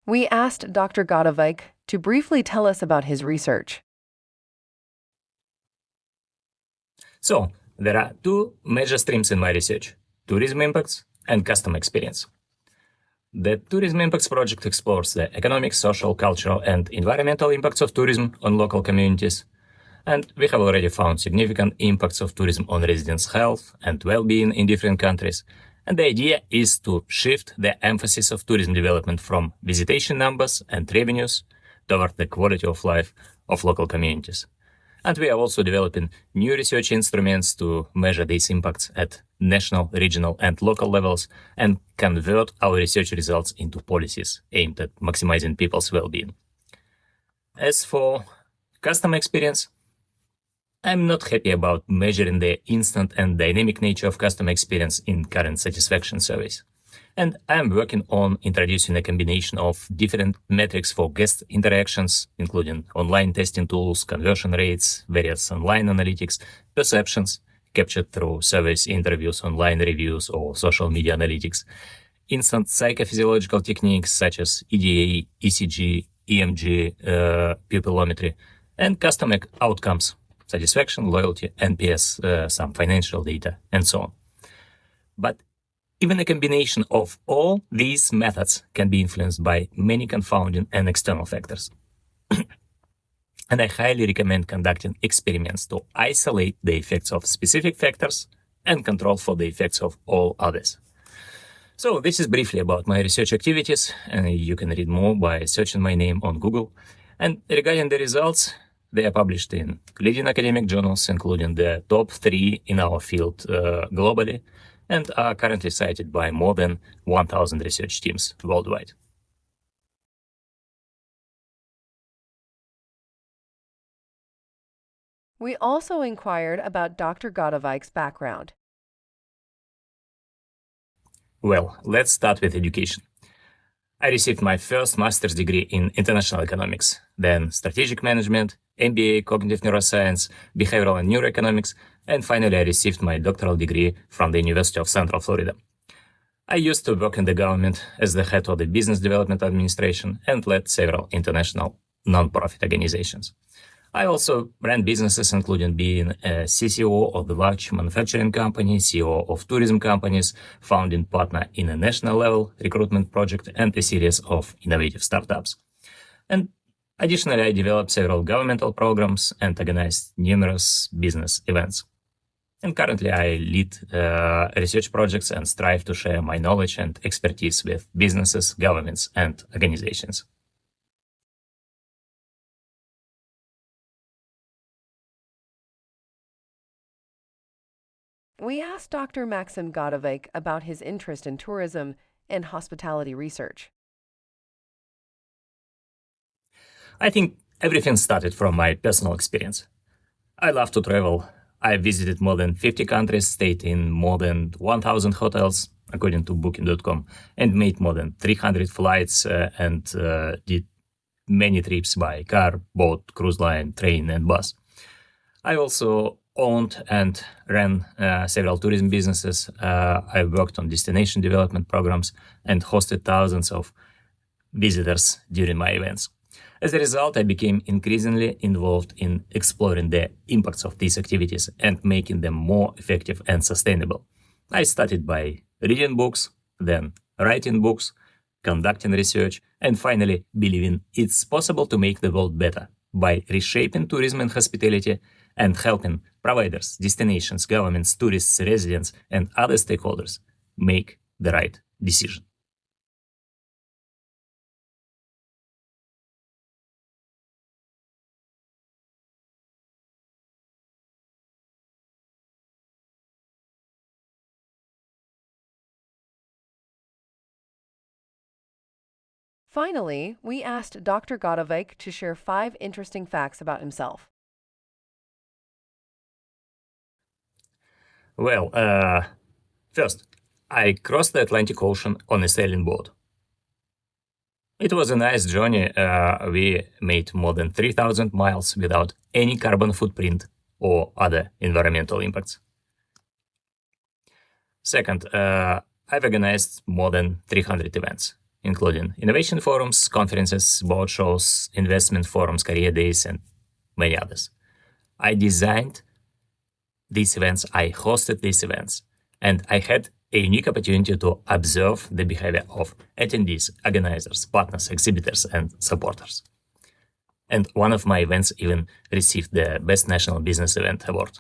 We asked Dr. Godovykh to briefly tell us about his research. So, there are two major streams in my research: tourism impacts and customer experience. The Tourism Impacts Project explores the economic, social, cultural, and environmental impacts of tourism on local communities. And we have already found significant impacts of tourism on residents' health and well-being in different countries. And the idea is to shift the emphasis of tourism development from visitation numbers and revenues toward the quality of life of local communities. And we are also developing new research instruments to measure these impacts at national, regional, and local levels and convert our research results into policies aimed at maximizing people's well-being. As for customer experience, I'm not happy about measuring the instant and dynamic nature of customer experience in current satisfaction surveys. And I'm working on introducing a combination of different metrics for guest interactions, including online testing tools, conversion rates, various online analytics, perceptions captured through surveys, interviews, online reviews, or social media analytics, instant psychophysiological techniques such as EDA, ECG, EMG, pupillometry, and customer outcomes, satisfaction, loyalty, NPS, some financial data, and so on. But even a combination of all these methods can be influenced by many confounding and external factors. And I highly recommend conducting experiments to isolate the effects of specific factors and control for the effects of all others. So this is briefly about my research activities, and you can read more by searching my name on Google. And regarding the results, they are published in leading academic journals, including the top 3 in our field globally, and are currently cited by more than 1,000 research teams worldwide. We also inquired about Dr. Godovykh's background. Well, let's start with education. I received my first master's degree in international economics, then strategic management, MBA, cognitive neuroscience, behavioral and neuroeconomics, and finally I received my doctoral degree from the University of Central Florida. I used to work in the government as the head of the Business Development Administration and led several international non-profit organizations. I also ran businesses, including being a CCO of the large manufacturing company, CEO of tourism companies, founding partner in a national level recruitment project, and a series of innovative startups. And additionally, I developed several governmental programs and organized numerous business events. And currently, I lead research projects and strive to share my knowledge and expertise with businesses, governments, and organizations. We asked Dr. Maksim Godovykh about his interest in tourism and hospitality research. I think everything started from my personal experience. I love to travel. I visited more than 50 countries, stayed in more than 1,000 hotels, according to Booking.com, and made more than 300 flights and did many trips by car, boat, cruise line, train, and bus. I also owned and ran several tourism businesses. I worked on destination development programs and hosted thousands of visitors during my events. As a result, I became increasingly involved in exploring the impacts of these activities and making them more effective and sustainable. I started by reading books, then writing books, conducting research, and finally believing it's possible to make the world better by reshaping tourism and hospitality and helping providers, destinations, governments, tourists, residents, and other stakeholders make the right decision. Finally, we asked Dr. Godovykh to share 5 interesting facts about himself. Well, first, I crossed the Atlantic Ocean on a sailing boat. It was a nice journey. We made more than 3,000 miles without any carbon footprint or other environmental impacts. Second, I've organized more than 300 events. including innovation forums, conferences, board shows, investment forums, career days, and many others. I designed these events, I hosted these events, and I had a unique opportunity to observe the behavior of attendees, organizers, partners, exhibitors, and supporters. And one of my events even received the Best National Business Event Award.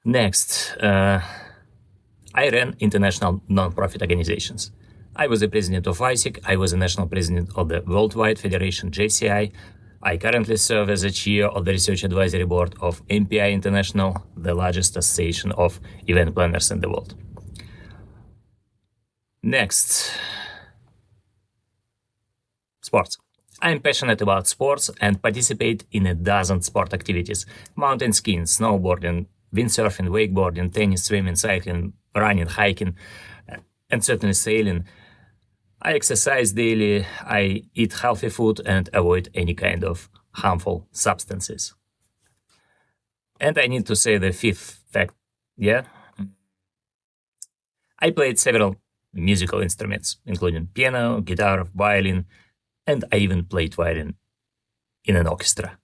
Next, I ran international nonprofit organizations. I was the president of ISIC. I was the national president of the Worldwide Federation JCI. I currently serve as the chair of the Research Advisory Board of MPI International, the largest association of event planners in the world. Next, sports. I'm passionate about sports and participate in a dozen sport activities: mountain skiing, snowboarding, windsurfing, wakeboarding, tennis, swimming, cycling, running, hiking, and certainly sailing. I exercise daily, I eat healthy food and avoid any kind of harmful substances. And I need to say the fifth fact, I played several musical instruments, including piano, guitar, violin, and I even played violin in an orchestra.